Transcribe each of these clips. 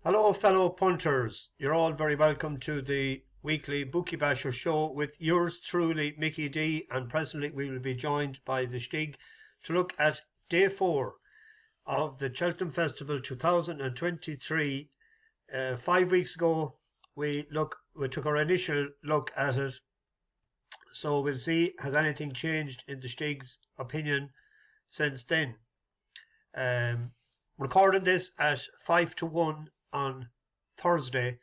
Hello, fellow punters. You're all very welcome to the weekly Bookie Basher show with yours truly, Mickey D. And presently we will be joined by the Stig to look at day 4 of the Cheltenham Festival 2023. 5 weeks ago, we took our initial look at it. So we'll see, has anything changed in the Stig's opinion since then? Recording this at 5-1 on Thursday.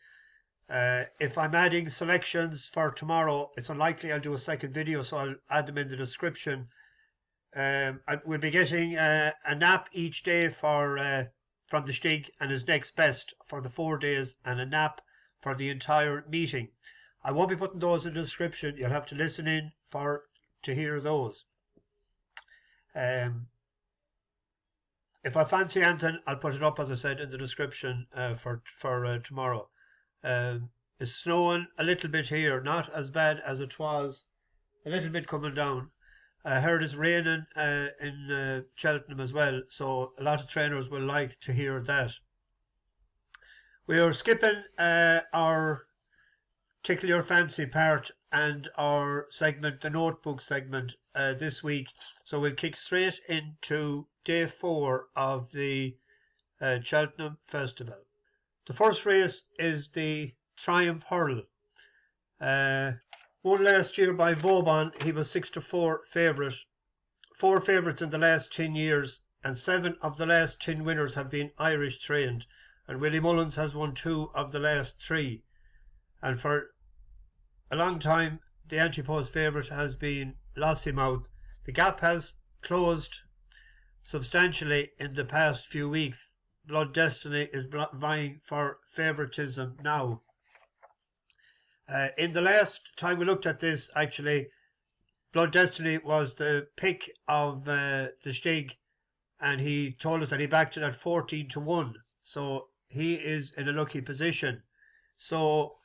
If I'm adding selections for tomorrow, it's unlikely I'll do a second video, so I'll add them in the description. We'll be getting a nap each day from the Stig and his next best for the 4 days, and a nap for the entire meeting. I won't be putting those in the description. You'll have to listen in to hear those. If I fancy anything, I'll put it up, as I said, in the description for tomorrow. It's snowing a little bit here, not as bad as it was, a little bit coming down. I heard it's raining in Cheltenham as well, so a lot of trainers will like to hear that. We are skipping our Tickle Your Fancy part and our segment, the notebook segment, this week. So we'll kick straight into day 4 of the Cheltenham Festival. The first race is the Triumph Hurl. Won last year by Vauban. He was 6-4 favourite. 4 favourites in the last 10 years, and 7 of the last 10 winners have been Irish trained. And Willie Mullins has won 2 of the last 3. And for a long time, the anti-post favourite has been Lossiemouth. The gap has closed substantially in the past few weeks. Blood Destiny is vying for favouritism now. In the last time we looked at this, actually, Blood Destiny was the pick of the Stig, and he told us that he backed it at 14-1. So he is in a lucky position. So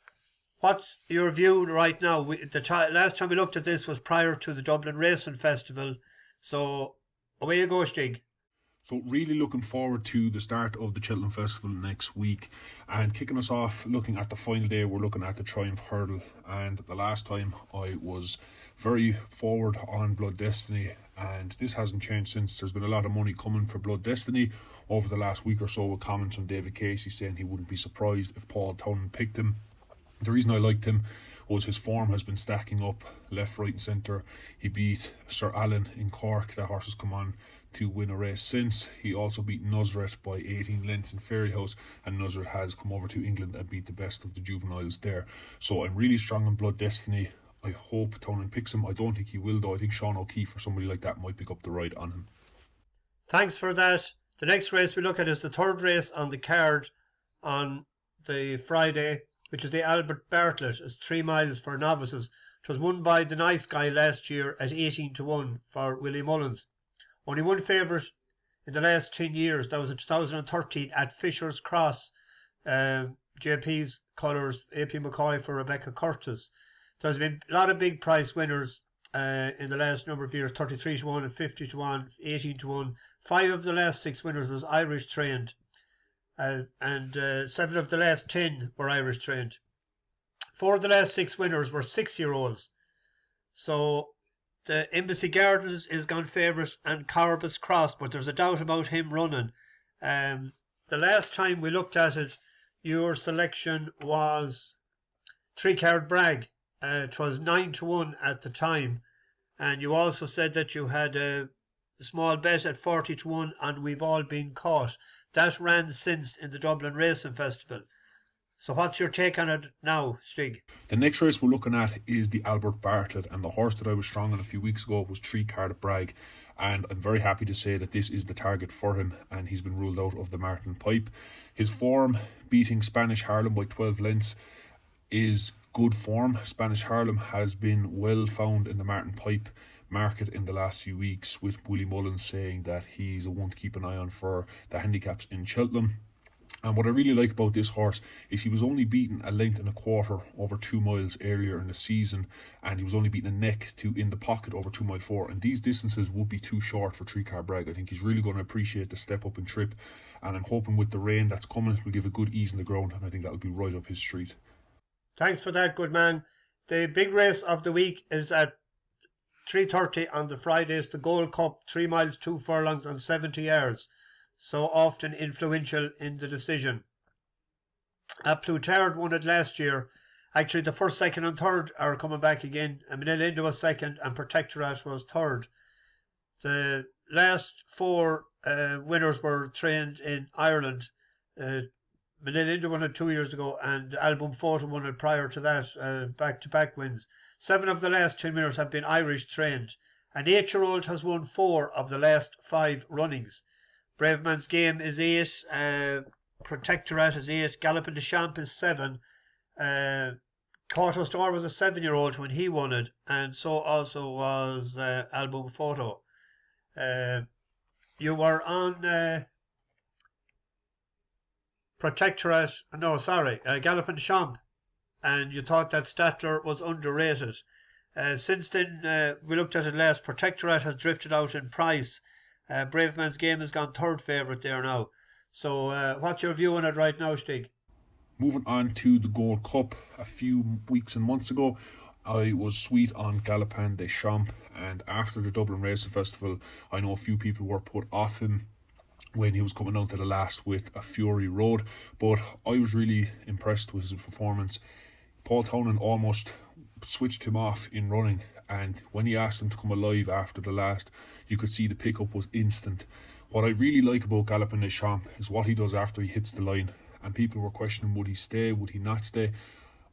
what's your view right now? Last time we looked at this was prior to the Dublin Racing Festival. So away you go, Stig. So really looking forward to the start of the Cheltenham Festival next week, and kicking us off looking at the final day, we're looking at the Triumph Hurdle. And the last time I was very forward on Blood Destiny, and this hasn't changed since. There's been a lot of money coming for Blood Destiny over the last week or so, with comments from David Casey saying he wouldn't be surprised if Paul Townend picked him. The reason I liked him was his form has been stacking up left, right and centre. He beat Sir Alan in Cork. That horse has come on to win a race since. He also beat Nusret by 18 lengths in Fairyhouse, and Nusret has come over to England and beat the best of the juveniles there. So I'm really strong on Blood Destiny. I hope Townend picks him. I don't think he will though. I think Sean O'Keefe or somebody like that might pick up the ride on him. Thanks for that. The next race we look at is the third race on the card on the Friday, which is the Albert Bartlett. It's 3 miles for novices. It was won by the nice guy last year at 18-1 for Willie Mullins. Only one favourite in the last 10 years. That was in 2013 at Fisher's Cross. JP's colours, AP McCoy for Rebecca Curtis. There's been a lot of big price winners in the last number of years. 33-1 and 50-1, 18-1. 5 of the last 6 winners was Irish trained. And 7 of the last 10 were Irish trained. 4 of the last 6 winners were 6-year-olds. So the Embassy Gardens is gone favourite, and Corbus Cross, but there's a doubt about him running. The last time we looked at it, your selection was 3-Card Bragg. It was 9-1 at the time, and you also said that you had a small bet at 40-1 on We've All Been Caught. That ran since in the Dublin Racing Festival. So what's your take on it now, Stig? The next race we're looking at is the Albert Bartlett, and the horse that I was strong on a few weeks ago was 3-Card Bragg, and I'm very happy to say that this is the target for him, and he's been ruled out of the Martin Pipe. His form, beating Spanish Harlem by 12 lengths, is good form. Spanish Harlem has been well found in the Martin Pipe market in the last few weeks, with Willie Mullins saying that he's a one to keep an eye on for the handicaps in Cheltenham. And what I really like about this horse is he was only beaten a length and a quarter over 2 miles earlier in the season, and he was only beaten a neck to in the pocket over 2 mile 4. And these distances would be too short for Three Car Bragg. I think he's really going to appreciate the step up in trip, and I'm hoping with the rain that's coming, will give a good ease in the ground, and I think that'll be right up his street. Thanks for that, good man. The big race of the week is at 3:30 on the Fridays, the Gold Cup, 3 miles, 2 furlongs and 70 yards. So often influential in the decision. Plutard won it last year. Actually, the first, second and third are coming back again. Manila was second and Protectorate was third. The last 4 winners were trained in Ireland. Manila won it 2 years ago, and Album Photo won it prior to that, back-to-back wins. 7 of the last 10 winners have been Irish trained. An 8-year-old has won 4 of the last 5 runnings. Brave Man's Game is 8, Protectorate is 8, Galloping the Champ is 7. Corto Star was a 7-year-old when he won it, and so also was Album Photo. You were on Galloping the Champ, and you thought that Statler was underrated. Since then, we looked at it last, Protectorate has drifted out in price. Brave Man's Game has gone third favourite there now. So what's your view on it right now, Stig? Moving on to the Gold Cup, a few weeks and months ago, I was sweet on Gallopin des Champs, and after the Dublin Racing Festival, I know a few people were put off him when he was coming down to the last with a Fury Road, but I was really impressed with his performance. Paul Townend almost switched him off in running, and when he asked him to come alive after the last, you could see the pickup was instant. What I really like about Gallopin des Champs is what he does after he hits the line, and people were questioning would he stay, would he not stay.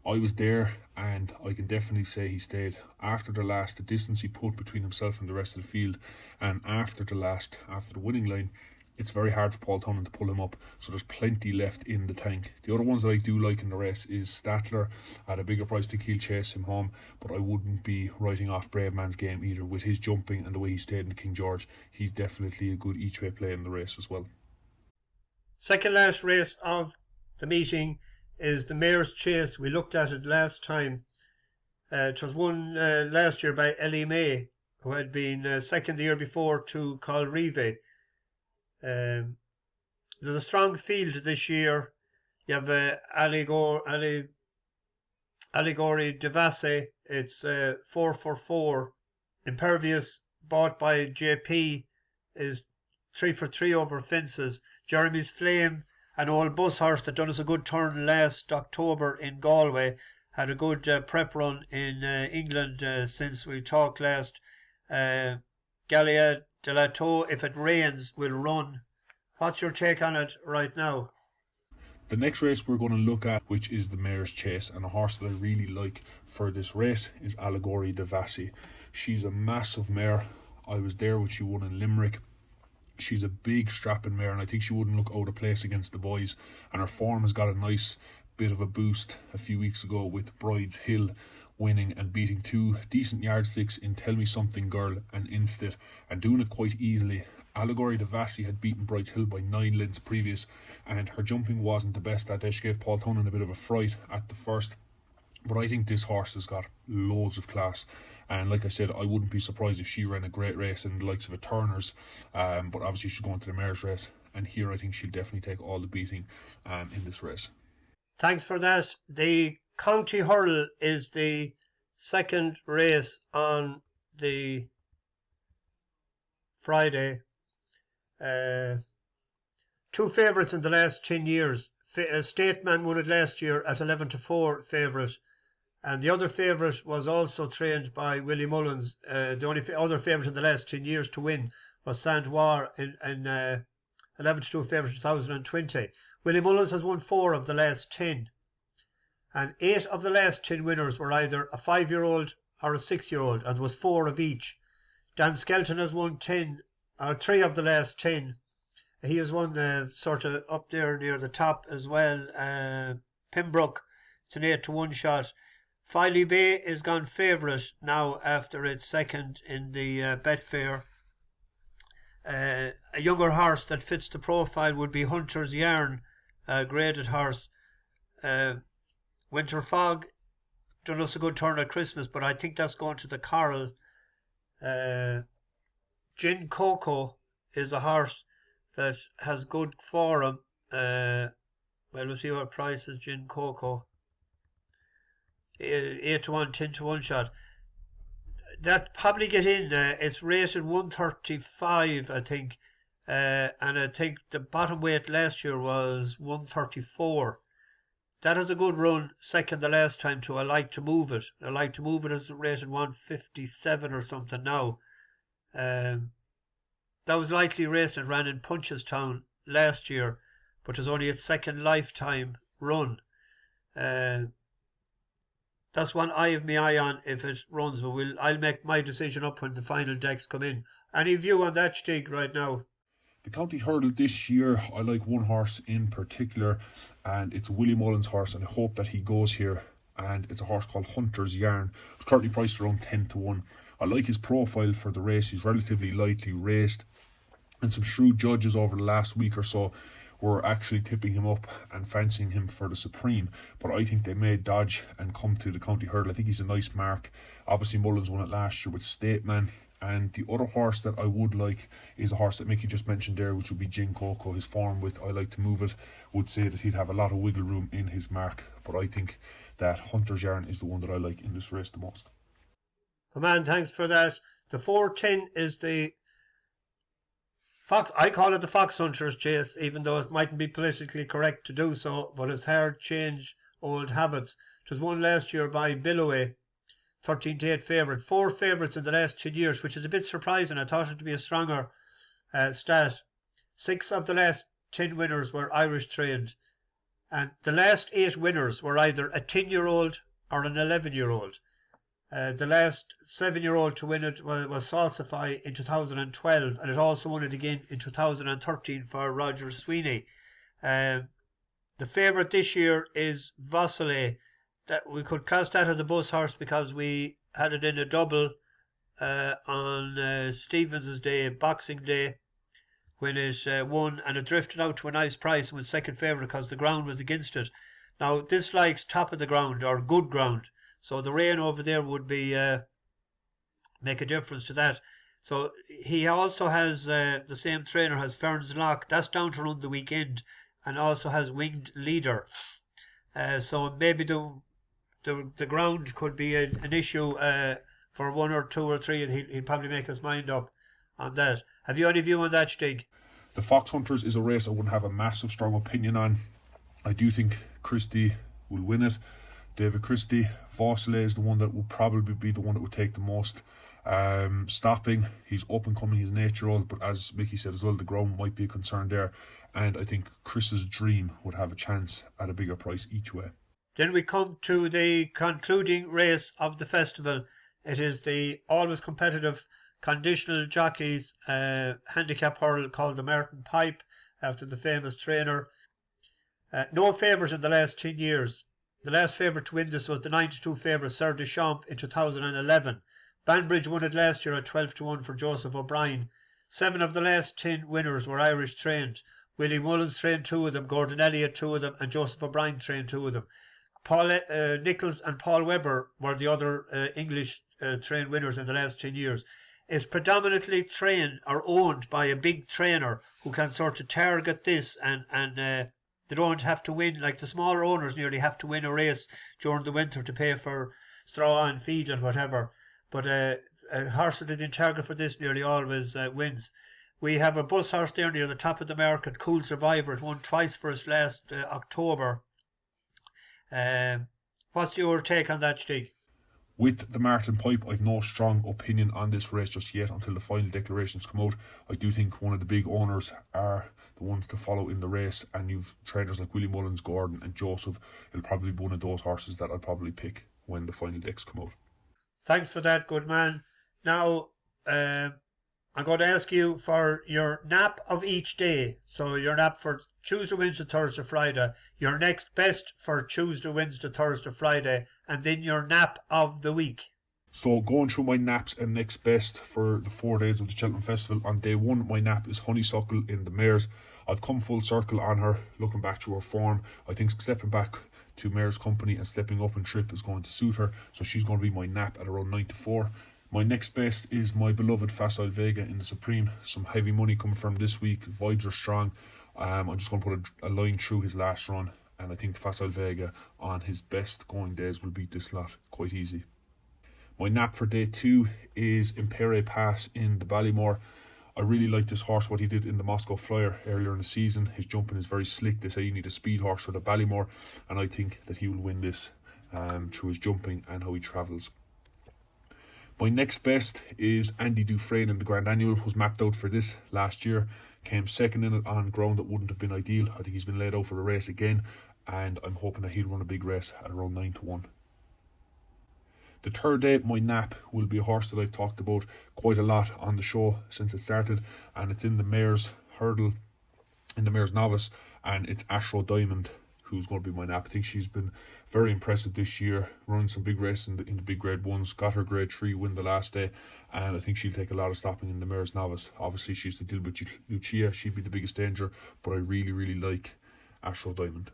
I was there, and I can definitely say he stayed. After the last, the distance he put between himself and the rest of the field, and after the winning line, it's very hard for Paul Townend to pull him up, so there's plenty left in the tank. The other ones that I do like in the race is Statler at a bigger price. I think he'll chase him home, but I wouldn't be writing off Brave Man's Game either. With his jumping and the way he stayed in the King George, he's definitely a good each way play in the race as well. Second last race of the meeting is the Mayor's Chase. We looked at it last time. It was won last year by Ellie May, who had been second the year before to Colrive. There's a strong field this year. You have Allegory Devasse. It's 4-4. Impervious, bought by JP, is 3-3 over fences. Jeremy's Flame, an old bus horse that done us a good turn last October in Galway, had a good prep run in England since we talked last. Gallia de la Tour, if it rains, will run. What's your take on it right now? The next race we're going to look at, which is the Mayor's Chase, and a horse that I really like for this race is Allegory Devasse. She's a massive mare. I was there when she won in Limerick. She's a big strapping mare, and I think she wouldn't look out of place against the boys, and her form has got a nice bit of a boost a few weeks ago with Bride's Hill winning and beating 2 decent yardsticks in Tell Me Something Girl and Instit, and doing it quite easily. Allegory Devasse had beaten Bride's Hill by 9 lengths previous, and her jumping wasn't the best that day. She gave Paul Townend a bit of a fright at the first, but I think this horse has got loads of class, and like I said, I wouldn't be surprised if she ran a great race in the likes of a Turner's, but obviously she's going to the Mayor's race, and here I think she'll definitely take all the beating in this race. Thanks for that. The County Hurl is the second race on the Friday. 2 favourites in the last 10 years. Stateman won it last year as 11-4 favourite, and the other favourite was also trained by Willie Mullins. The only other favourite in the last 10 years to win was Saint-War in 11-2 favourite in 2020. Willie Mullins has won 4 of the last 10, and 8 of the last 10 winners were either a 5-year-old or a 6-year-old, and there was 4 of each. Dan Skelton has won 3 of the last 10. He has won sort of up there near the top as well. Pembroke, it's an 8-1 shot. Filey Bay is gone favourite now after its second in the Betfair. A younger horse that fits the profile would be Hunter's Yarn, graded horse. Winter Fog done us a good turn at Christmas, but I think that's going to the Coral. Gin Coco is a horse that has good form. Well, we'll see what price is Gin Coco. 8 to 1, 10 to 1 shot. That probably get in. It's rated 135, I think. And I think the bottom weight last year was 134. That has a good run, second the last time to I Like to Move It. I Like to Move It is rated 157 or something now. That was lightly raced and ran in Punchestown last year, but was only its second lifetime run. That's one I have my eye on if it runs, but I'll make my decision up when the final decks come in. Any view on that, Stig, right now? The County Hurdle this year, I like one horse in particular, and it's a Willie Mullins horse, and I hope that he goes here. And it's a horse called Hunter's Yarn. It's currently priced around 10 to 1. I like his profile for the race. He's relatively lightly raced, and some shrewd judges over the last week or so were actually tipping him up and fancying him for the Supreme, but I think they may dodge and come to the County Hurdle. I think he's a nice mark. Obviously Mullins won it last year with Stateman, and the other horse that I would like is a horse that Mickey just mentioned there, which would be Gin Coco. His form with I Like to Move It would say that he'd have a lot of wiggle room in his mark, but I think that Hunter's Yarn is the one that I like in this race the most. Come on, thanks for that. The 410 is the Fox. I call it the Foxhunter's chase, even though it mightn't be politically correct to do so, but it's hard to change old habits. It was won last year by Billoway, 13 to 8 favourite. 4 favourites in the last 10 years, which is a bit surprising. I thought it to be a stronger stat. 6 of the last 10 winners were Irish trained, and the last 8 winners were either a 10-year-old or an 11-year-old. The last 7-year-old to win it was Salsify in 2012, and it also won it again in 2013 for Roger Sweeney. The favourite this year is Vossile. That we could class that as a bus horse because we had it in a double on Stevens's day, Boxing Day, when it won, and it drifted out to a nice price and was second favourite because the ground was against it. Now this likes top of the ground or good ground. So the rain over there would be make a difference to that. So he also has the same trainer has Ferns Lock. That's down to run the weekend, and also has Winged Leader. So maybe the ground could be an issue for 1 or 2 or 3, and he'll probably make his mind up on that. Have you any view on that, Stig? The Foxhunters is a race I wouldn't have a massive strong opinion on. I do think Christie will win it. David Christie. Vossile is the one that will probably be the one that would take the most stopping. He's up and coming, he's an 8-year-old, but as Mickey said as well, the ground might be a concern there, and I think Chris's Dream would have a chance at a bigger price each way. Then we come to the concluding race of the festival. It is the always competitive conditional jockeys handicap hurl called the Martin Pipe, after the famous trainer. No favourites in the last 10 years. The last favourite to win this was the 92 favourite Sir Deschamps in 2011. Banbridge won it last year at 12 to 1 for Joseph O'Brien. 7 of the last 10 winners were Irish trained. Willie Mullins trained 2 of them, Gordon Elliott 2 of them, and Joseph O'Brien trained 2 of them. Paul Nichols and Paul Webber were the other English trained winners in the last 10 years. It's predominantly trained or owned by a big trainer who can sort of target this and they don't have to win, like the smaller owners nearly have to win a race during the winter to pay for straw and feed and whatever. But a horse that didn't target for this nearly always wins. We have a bus horse there near the top of the market, Cool Survivor. It won twice for us last October. What's your take on that, Stig? With the Martin Pipe, I've no strong opinion on this race just yet until the final declarations come out. I do think one of the big owners are the ones to follow in the race, and you've traders like Willie Mullins, Gordon and Joseph. It'll probably be one of those horses that I'll probably pick when the final decks come out. Thanks for that, good man. Now, I'm going to ask you for your nap of each day. So your nap for Tuesday, Wednesday, Thursday, Friday. Your next best for Tuesday, Wednesday, Thursday, Friday. And then your nap of the week. So going through my naps and next best for the 4 days of the Cheltenham Festival, on day 1 my nap is Honeysuckle in the mares. I've come full circle on her, looking back to her form. I think stepping back to mares company and stepping up in trip is going to suit her, so she's going to be my nap at around 9 to 4. My next best is my beloved Facile Vega in the Supreme. Some heavy money coming from this week, vibes are strong. I'm just going to put a line through his last run, and I think Facile Vega on his best going days will beat this lot quite easy. My nap for day 2 is Impere Pass in the Ballymore. I really like this horse, what he did in the Moscow Flyer earlier in the season. His jumping is very slick. They say you need a speed horse for the Ballymore, and I think that he will win this through his jumping and how he travels. My next best is Andy Dufresne in the Grand Annual. Was mapped out for this last year, came second in it on ground that wouldn't have been ideal. I think he's been laid out for the race again, and I'm hoping that he'll run a big race at around 9 to 1. The third day, my nap will be a horse that I've talked about quite a lot on the show since it started, and it's in the mare's hurdle, in the mare's novice, and it's Ashrow Diamond who's going to be my nap. I think she's been very impressive this year, running some big races in the big grade 1s, got her grade 3 win the last day, and I think she'll take a lot of stopping in the mare's novice. Obviously she's to deal with Lucia, she'd be the biggest danger, but I really like Ashrow Diamond.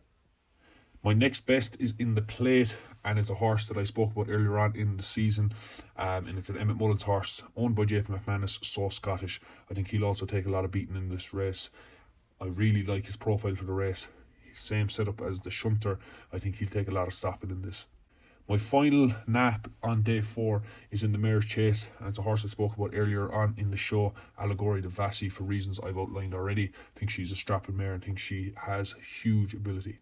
My next best is in the plate, and it's a horse that I spoke about earlier on in the season, and it's an Emmett Mullins horse owned by JP McManus, so Scottish. I think he'll also take a lot of beating in this race. I really like his profile for the race. Same setup as the Shunter. I think he'll take a lot of stopping in this. My final nap on day 4 is in the Mare's Chase, and it's a horse I spoke about earlier on in the show, Allegory de Vassy, for reasons I've outlined already. I think she's a strapping mare and think she has huge ability.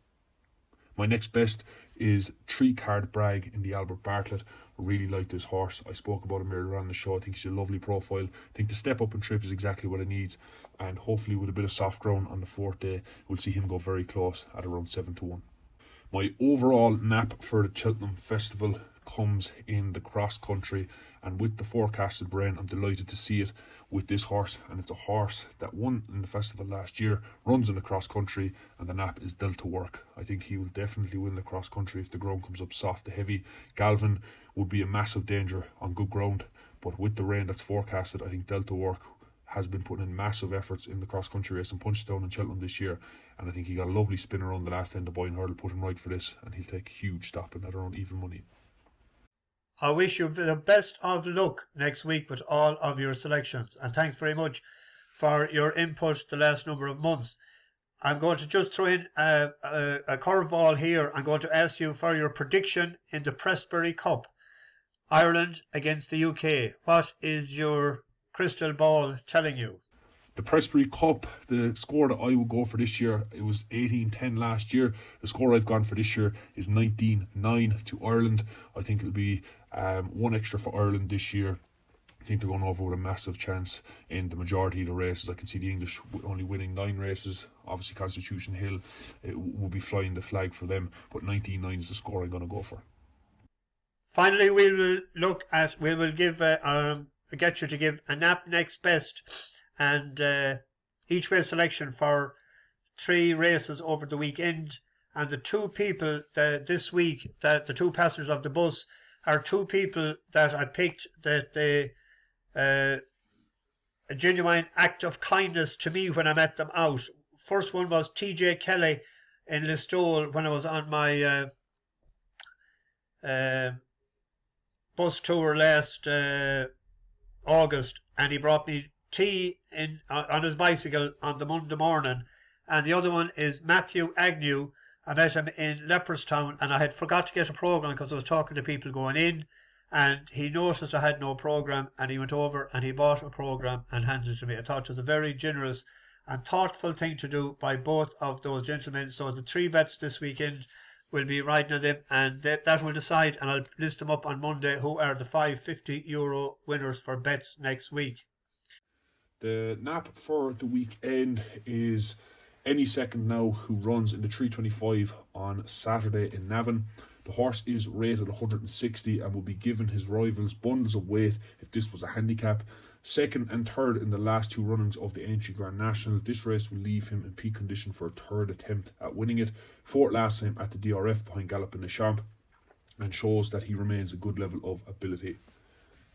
My next best is 3-Card Bragg in the Albert Bartlett. I really like this horse. I spoke about him earlier on the show. I think she's a lovely profile. I think the step up and trip is exactly what it needs, and hopefully with a bit of soft ground on the 4th day, we'll see him go very close at around 7 to 1. My overall nap for the Cheltenham Festival comes in the cross country, and with the forecasted rain, I'm delighted to see it with this horse, and it's a horse that won in the festival last year, runs in the cross country, and the nap is Delta Work. I think he will definitely win the cross country if the ground comes up soft to heavy. Galvin would be a massive danger on good ground, but with the rain that's forecasted, I think Delta Work has been putting in massive efforts in the cross country race and Punchestown and Cheltenham this year, and I think he got a lovely spin around the last end of Boyne Hurdle, put him right for this, and he'll take huge stopping at around even money. I wish you the best of luck next week with all of your selections, and thanks very much for your input the last number of months. I'm going to just throw in a curveball here. I'm going to ask you for your prediction in the Prestbury Cup, Ireland against the UK. What is your crystal ball telling you? The Prestbury Cup, the score that I would go for this year, it was 18-10 last year. The score I've gone for this year is 19-9 to Ireland. I think it'll be one extra for Ireland this year. I think they're going over with a massive chance in the majority of the races. I can see the English only winning 9 races. Obviously Constitution Hill, it will be flying the flag for them, but 19-9 is the score I'm going to go for. Finally, we will give get you to give a nap next best and each way selection for 3 races over the weekend, and the 2 people that this week, that the 2 passengers of the bus are 2 people that I picked that they a genuine act of kindness to me when I met them out. First one was TJ Kelly in Listowel when I was on my bus tour last August, and he brought me tea on his bicycle on the Monday morning. And the other one is Matthew Agnew. I met him in Leopardstown, and I had forgot to get a programme because I was talking to people going in, and he noticed I had no programme, and he went over and he bought a programme and handed it to me. I thought it was a very generous and thoughtful thing to do by both of those gentlemen. So the 3 bets this weekend will be riding on them, and that will decide, and I'll list them up on Monday, who are the €550 winners for bets next week. The nap for the weekend is Any Second Now, who runs in the 325 on Saturday in Navan. The horse is rated 160 and will be given his rivals bundles of weight if this was a handicap. Second and third in the last 2 runnings of the Aintree Grand National. This race will leave him in peak condition for a 3rd attempt at winning it. 4th last time at the DRF behind Gallop in the Champ, and shows that he remains a good level of ability.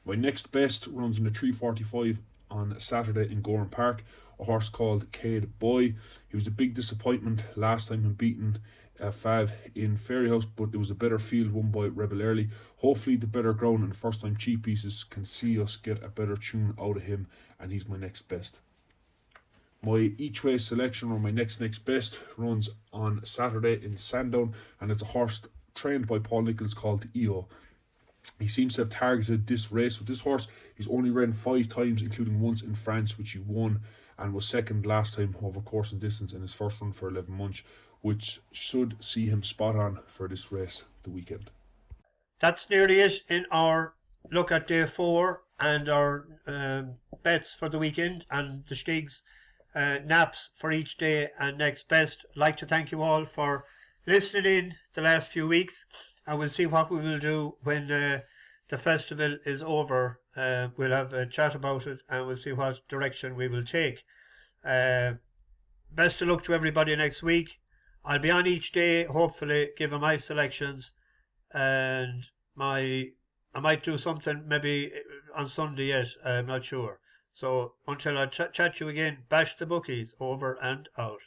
My next best runs in the 3:45 on Saturday in Gowran Park. A horse called Cayd Boy. He was a big disappointment last time when beaten Fav in Fairyhouse, but it was a better field won by Rebel Early. Hopefully the better ground and first time cheap pieces can see us get a better tune out of him, and he's my next best. My each way selection, or my next best, runs on Saturday in Sandown, and it's a horse trained by Paul Nichols called Iceo. He seems to have targeted this race. With this horse, he's only ran 5 times, including once in France, which he won, and was second last time over course and distance in his first run for 11 months, which should see him spot on for this race the weekend. That's nearly it in our look at day 4 and our bets for the weekend and the Stigs naps for each day and next best. I'd like to thank you all for listening in the last few weeks, and we'll see what we will do when the festival is over. We'll have a chat about it and we'll see what direction we will take. Best of luck to everybody next week. I'll be on each day, hopefully giving my selections, and I might do something maybe on Sunday yet, I'm not sure. So until I chat to you again, bash the bookies, over and out.